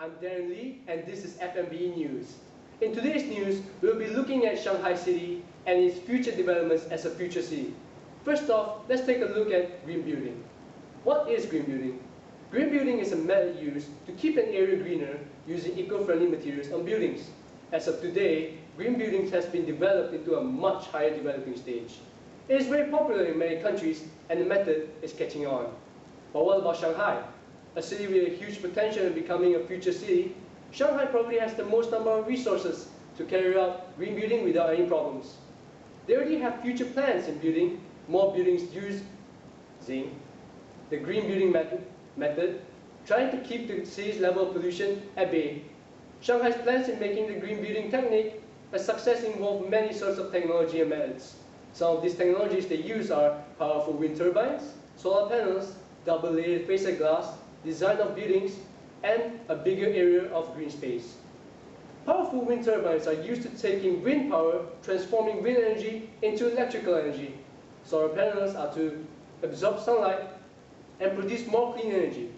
I'm Darren Lee, and this is FNBE News. In today's news, we'll be looking at Shanghai City and its future developments as a future city. First off, let's take a look at green building. What is green building? Green building is a method used to keep an area greener using eco-friendly materials on buildings. As of today, green buildings has been developed into a much higher developing stage. It is very popular in many countries, and the method is catching on. But what about Shanghai? A city with a huge potential in becoming a future city, Shanghai probably has the most number of resources to carry out green building without any problems. They already have future plans in building more buildings using the green building method, trying to keep the city's level of pollution at bay. Shanghai's plans in making the green building technique a success involve many sorts of technology and methods. Some of these technologies they use are powerful wind turbines, solar panels, double-layered facade glass, design of buildings, and a bigger area of green space. Powerful wind turbines are used to taking wind power, transforming wind energy into electrical energy. Solar panels are to absorb sunlight and produce more clean energy.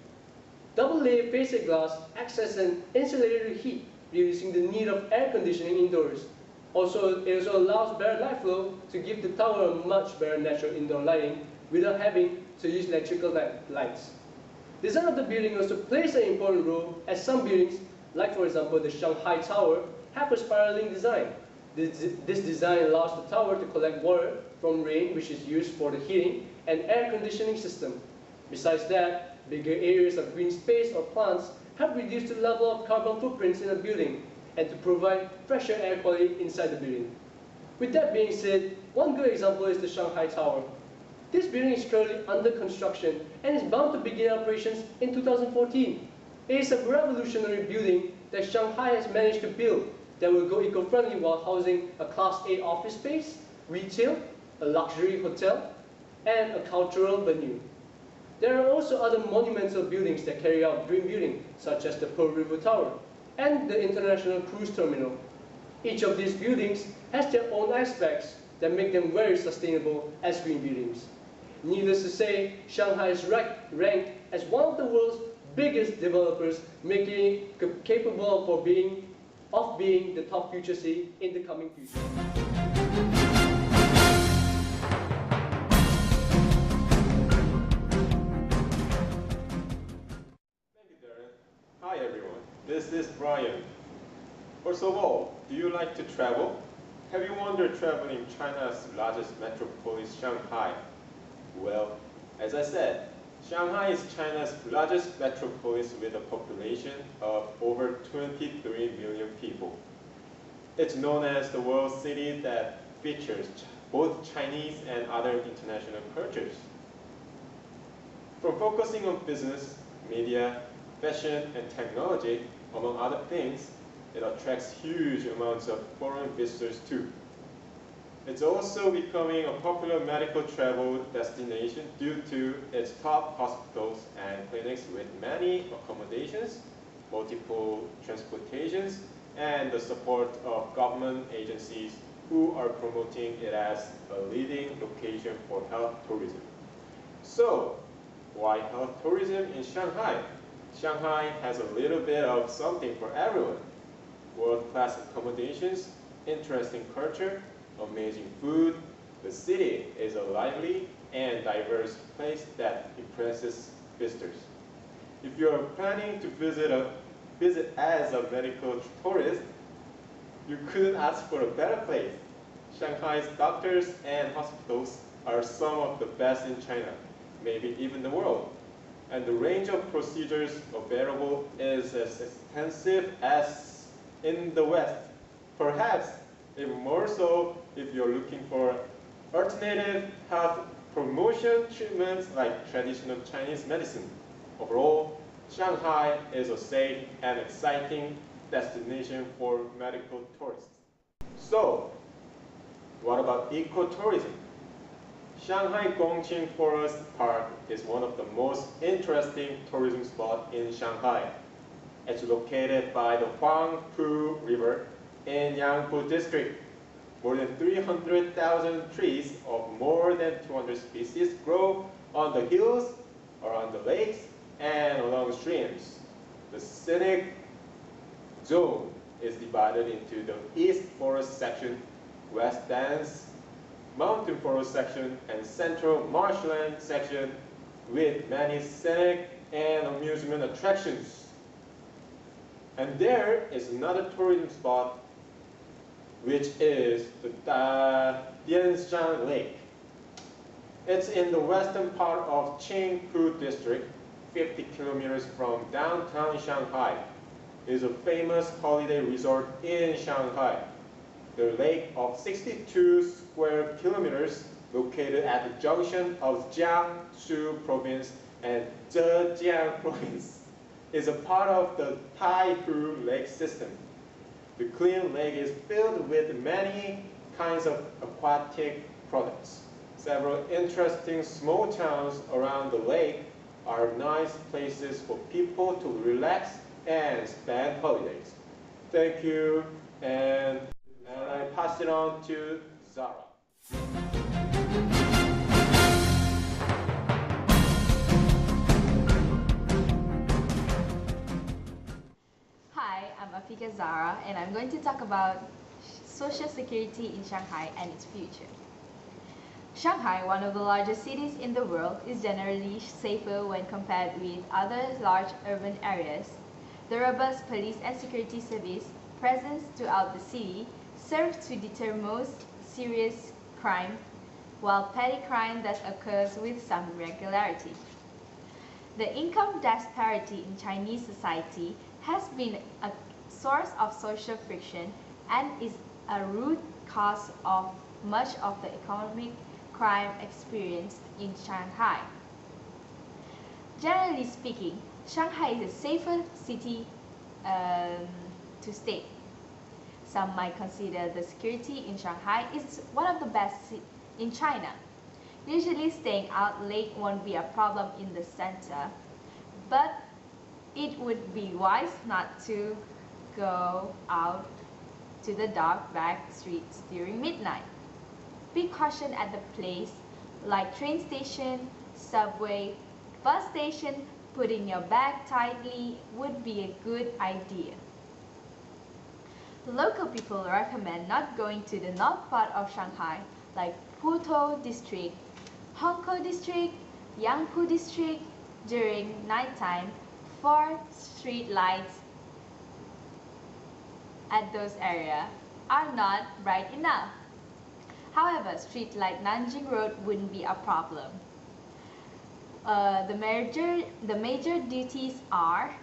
Double-layered facade glass acts as an insulator to heat, reducing the need of air conditioning indoors. It also allows better light flow to give the tower a much better natural indoor lighting without having to use electrical lights. Design of the building also plays an important role, as some buildings, like for example the Shanghai Tower, have a spiraling design. This design allows the tower to collect water from rain, which is used for the heating and air conditioning system. Besides that, bigger areas of green space or plants help reduce the level of carbon footprints in a building and to provide fresher air quality inside the building. With that being said, one good example is the Shanghai Tower. This building is currently under construction and is bound to begin operations in 2014. It is a revolutionary building that Shanghai has managed to build that will go eco-friendly while housing a Class A office space, retail, a luxury hotel, and a cultural venue. There are also other monumental buildings that carry out green building, such as the Pearl River Tower and the International Cruise Terminal. Each of these buildings has their own aspects that make them very sustainable as green buildings. Needless to say, Shanghai is ranked as one of the world's biggest developers, making it capable of being the top future city in the coming future. Thank you, Darren. Hi, everyone. This is Brian. First of all, do you like to travel? Have you wondered traveling China's largest metropolis, Shanghai? Well, as I said, Shanghai is China's largest metropolis with a population of over 23 million people. It's known as the world city that features both Chinese and other international cultures. From focusing on business, media, fashion, and technology, among other things, it attracts huge amounts of foreign visitors too. It's also becoming a popular medical travel destination due to its top hospitals and clinics with many accommodations, multiple transportations, and the support of government agencies who are promoting it as a leading location for health tourism. So, why health tourism in Shanghai? Shanghai has a little bit of something for everyone. World-class accommodations, interesting culture, amazing food. The city is a lively and diverse place that impresses visitors. If you are planning to visit as a medical tourist, you couldn't ask for a better place. Shanghai's doctors and hospitals are some of the best in China, maybe even the world. And the range of procedures available is as extensive as in the West. Perhaps even more so if you're looking for alternative health promotion treatments like traditional Chinese medicine. Overall, Shanghai is a safe and exciting destination for medical tourists. So, what about ecotourism? Shanghai Gongqing Forest Park is one of the most interesting tourism spots in Shanghai. It's located by the Huangpu River in Yangpu District. More than 300,000 trees of more than 200 species grow on the hills, around the lakes, and along streams. The scenic zone is divided into the East Forest section, West Dense Mountain Forest section, and Central Marshland section with many scenic and amusement attractions. And there is another tourism spot, which is the Dianshan Lake. It's in the western part of Qingpu district, 50 kilometers from downtown Shanghai. It is a famous holiday resort in Shanghai. The lake of 62 square kilometers, located at the junction of Jiangsu province and Zhejiang province, is a part of the Taihu Lake system. The clean lake is filled with many kinds of aquatic products. Several interesting small towns around the lake are nice places for people to relax and spend holidays. Thank you, and I pass it on to Zahra. Hi, I'm Afiqah Zahra, and I'm going to talk about social security in Shanghai and its future. Shanghai, one of the largest cities in the world, is generally safer when compared with other large urban areas. The robust police and security service presence throughout the city serves to deter most serious crime, while petty crime thus occurs with some regularity. The income disparity in Chinese society has been a source of social friction and is a root cause of much of the economic crime experienced in Shanghai. Generally speaking, Shanghai is a safer city to stay. Some might consider the security in Shanghai is one of the best in China. Usually staying out late won't be a problem in the center, but it would be wise not to go out to the dark back streets during midnight. Be cautioned at the place like train station, subway, bus station. Putting your bag tightly would be a good idea. Local people recommend not going to the north part of Shanghai like Putuo district, Hongkou district, Yangpu district during nighttime for street lights at those areas are not bright enough. However, street like Nanjing Road wouldn't be a problem. The major duties are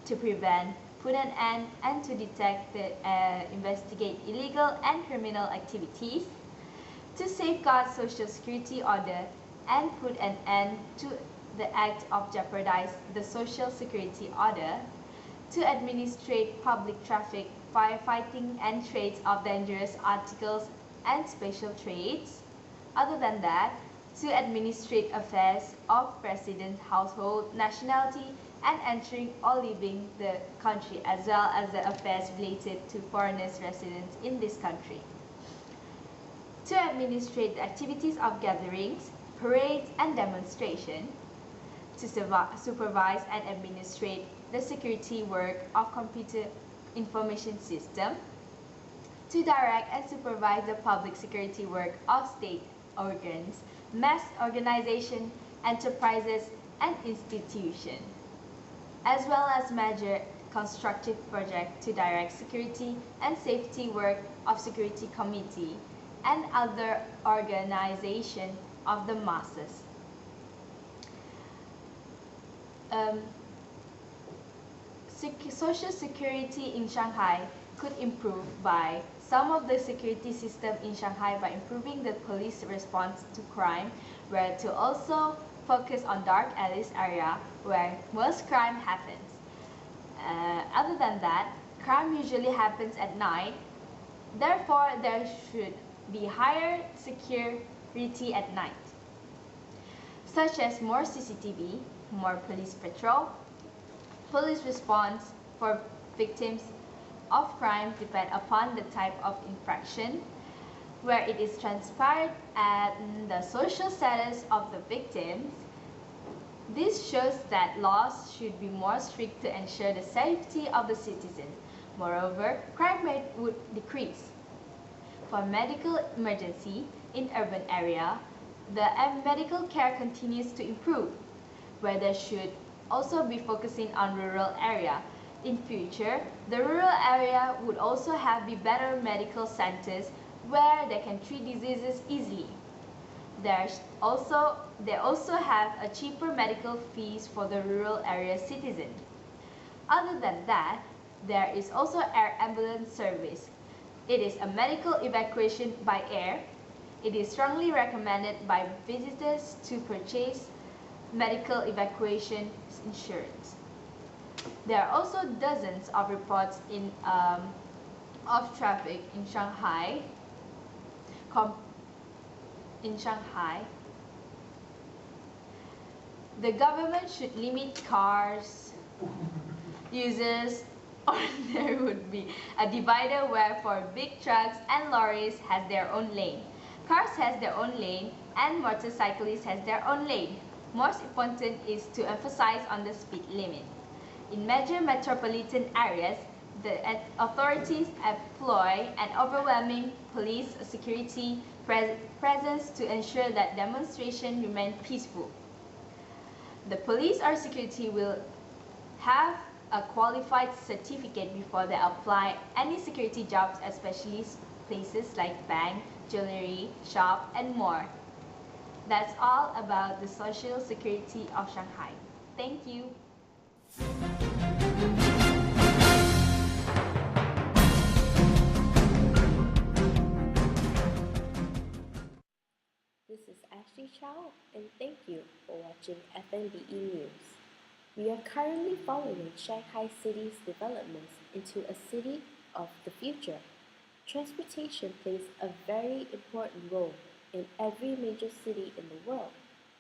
to prevent, put an end, and to detect, investigate illegal and criminal activities, to safeguard social security order, and put an end to the act of jeopardize the social security order, to administrate public traffic, firefighting, and trades of dangerous articles and special trades. Other than that, to administrate affairs of resident, household, nationality, and entering or leaving the country, as well as the affairs related to foreigners residents in this country. To administrate the activities of gatherings, parades, and demonstrations. To supervise and administrate the security work of computer information system. To direct and supervise the public security work of state organs, mass organization, enterprises, and institutions, as well as major constructive projects to direct security and safety work of security committee and other organizations of the masses. Social security in Shanghai could improve by some of the security system in Shanghai by improving the police response to crime, where to also focus on dark alleys area where most crime happens. Other than that, crime usually happens at night. Therefore, there should be higher security at night, such as more CCTV, more police patrol. Police response for victims of crime depend upon the type of infraction, where it is transparent and the social status of the victims. This shows that laws should be more strict to ensure the safety of the citizen. Moreover, crime rate would decrease. For medical emergency in urban area, the medical care continues to improve, where there should also be focusing on rural area. In future, the rural area would also have better medical centers where they can treat diseases easily. They also have a cheaper medical fees for the rural area citizen. Other than that, there is also air ambulance service. It is a medical evacuation by air. It is strongly recommended by visitors to purchase medical evacuation insurance. There are also dozens of reports of traffic in Shanghai. The government should limit cars uses, or there would be a divider where for big trucks and lorries has their own lane. Cars has their own lane and motorcyclists has their own lane. Most important is to emphasize on the speed limit. In major metropolitan areas, the authorities employ an overwhelming police security presence to ensure that demonstrations remain peaceful. The police or security will have a qualified certificate before they apply any security jobs, especially places like bank, jewelry, shop, and more. That's all about the social security of Shanghai. Thank you. This is Ashley Chow, and thank you for watching FNBE News. We are currently following Shanghai City's developments into a city of the future. Transportation plays a very important role in every major city in the world.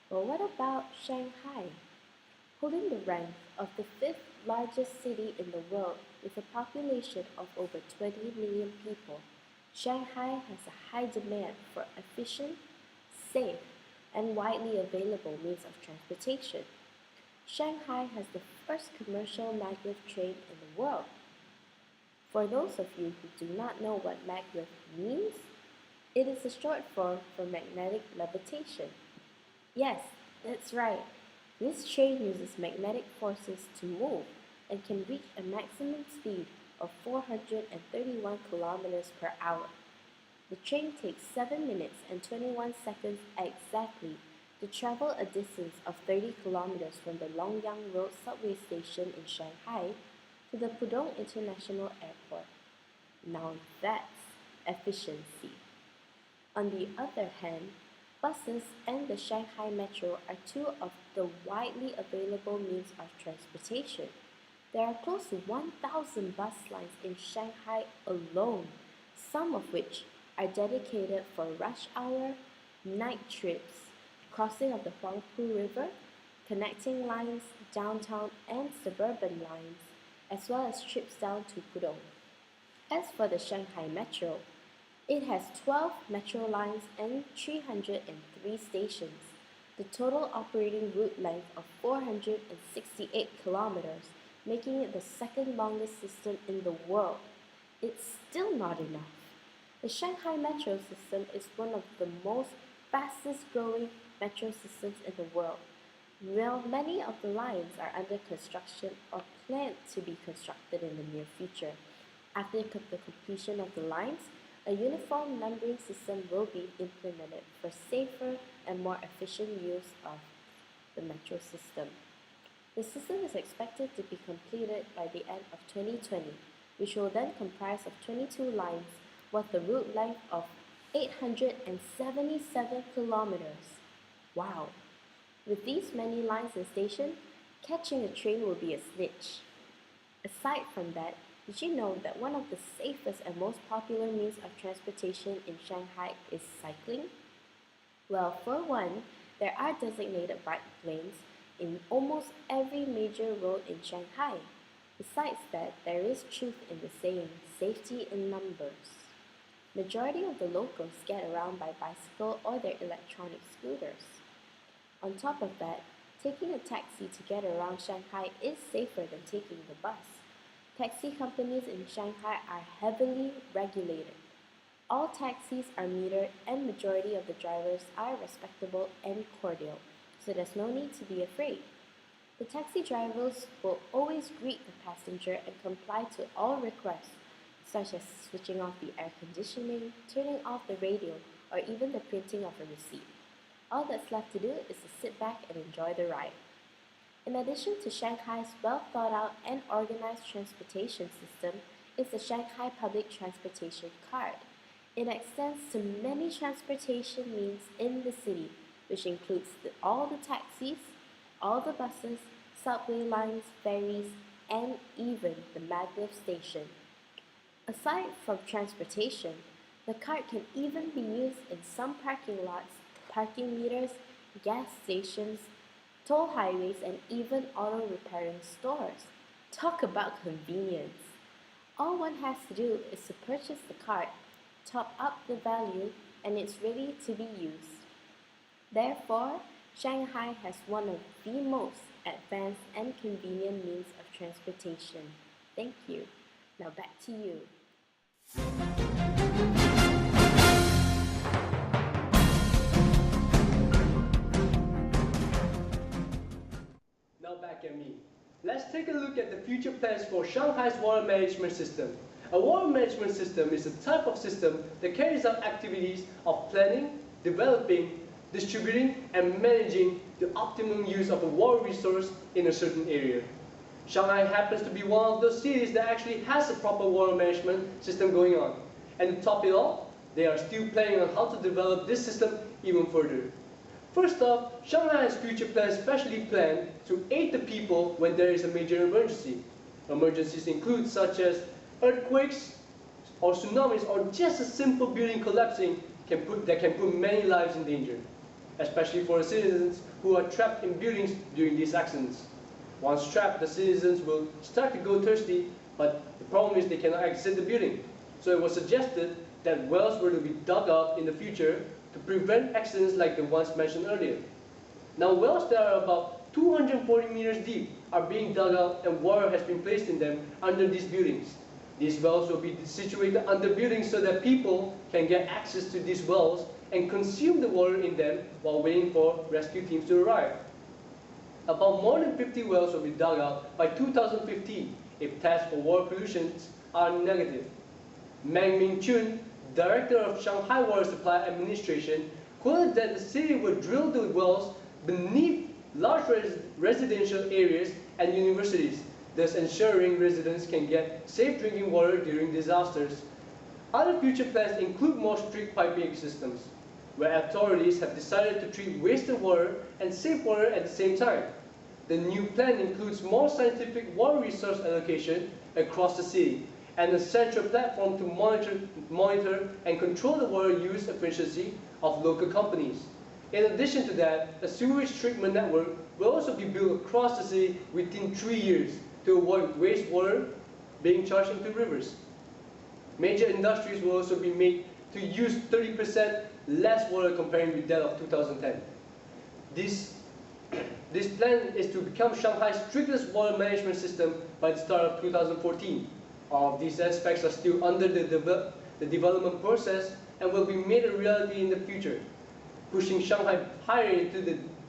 But what about Shanghai? Holding the rank of the 5th largest city in the world with a population of over 20 million people, Shanghai has a high demand for efficient, safe, and widely available means of transportation. Shanghai has the first commercial maglev train in the world. For those of you who do not know what maglev means, it is a short form for magnetic levitation. Yes, that's right. This train uses magnetic forces to move and can reach a maximum speed of 431 kilometers per hour. The train takes 7 minutes and 21 seconds exactly to travel a distance of 30 kilometers from the Longyang Road subway station in Shanghai to the Pudong International Airport. Now that's efficiency. On the other hand, buses and the Shanghai Metro are two of the widely available means of transportation. There are close to 1,000 bus lines in Shanghai alone, some of which are dedicated for rush hour, night trips, crossing of the Huangpu River, connecting lines, downtown and suburban lines, as well as trips down to Pudong. As for the Shanghai Metro, it has 12 metro lines and 303 stations. The total operating route length of 468 kilometers, making it the second longest system in the world. It's still not enough. The Shanghai Metro system is one of the most fastest growing metro systems in the world. While many of the lines are under construction or planned to be constructed in the near future, after the completion of the lines, a uniform numbering system will be implemented for safer and more efficient use of the metro system. The system is expected to be completed by the end of 2020, which will then comprise of 22 lines with a route length of 877 kilometers. Wow! With these many lines and stations, catching a train will be a snitch. Aside from that, did you know that one of the safest and most popular means of transportation in Shanghai is cycling? Well, for one, there are designated bike lanes in almost every major road in Shanghai. Besides that, there is truth in the saying, safety in numbers. Majority of the locals get around by bicycle or their electronic scooters. On top of that, taking a taxi to get around Shanghai is safer than taking the bus. Taxi companies in Shanghai are heavily regulated. All taxis are metered and majority of the drivers are respectable and cordial, so there's no need to be afraid. The taxi drivers will always greet the passenger and comply to all requests, such as switching off the air conditioning, turning off the radio, or even the printing of a receipt. All that's left to do is to sit back and enjoy the ride. In addition to Shanghai's well thought out and organized transportation system is the Shanghai Public Transportation Card. It extends to many transportation means in the city, which includes all the taxis, all the buses, subway lines, ferries, and even the maglev station. Aside from transportation, the card can even be used in some parking lots, parking meters, gas stations, toll highways, and even auto repairing stores. Talk about convenience! All one has to do is to purchase the card, top up the value, and it's ready to be used. Therefore, Shanghai has one of the most advanced and convenient means of transportation. Thank you. Now back to you. Now back at me. Let's take a look at the future plans for Shanghai's water management system. A water management system is a type of system that carries out activities of planning, developing, distributing, and managing the optimum use of a water resource in a certain area. Shanghai happens to be one of those cities that actually has a proper water management system going on. And to top it off, they are still planning on how to develop this system even further. First off, Shanghai has future plans specially planned to aid the people when there is a major emergency. Emergencies include such as earthquakes or tsunamis or just a simple building collapsing that can put many lives in danger, especially for the citizens who are trapped in buildings during these accidents. Once trapped, the citizens will start to go thirsty, but the problem is they cannot exit the building. So it was suggested that wells were to be dug up in the future to prevent accidents like the ones mentioned earlier. Now wells that are about 240 meters deep are being dug up and water has been placed in them under these buildings. These wells will be situated under buildings so that people can get access to these wells and consume the water in them while waiting for rescue teams to arrive. About more than 50 wells will be dug out by 2015 if tests for water pollution are negative. Meng Ming-chun, director of Shanghai Water Supply Administration, quoted that the city will drill the wells beneath large residential areas and universities, thus ensuring residents can get safe drinking water during disasters. Other future plans include more strict piping systems, where authorities have decided to treat wasted water and safe water at the same time. The new plan includes more scientific water resource allocation across the city, and a central platform to monitor and control the water use efficiency of local companies. In addition to that, a sewage treatment network will also be built across the city within 3 years to avoid wastewater being charged into rivers. Major industries will also be made to use 30% less water comparing with that of 2010. This plan is to become Shanghai's strictest water management system by the start of 2014. All of these aspects are still under the development process and will be made a reality in the future, pushing Shanghai higher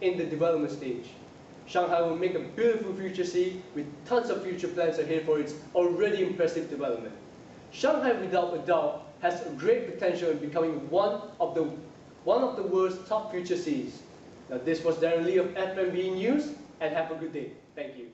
in the development stage. Shanghai will make a beautiful future city with tons of future plans ahead for its already impressive development. Shanghai, without a doubt, has a great potential in becoming one of the world's top future cities. Now, this was Darren Lee of FNBE News, and have a good day. Thank you.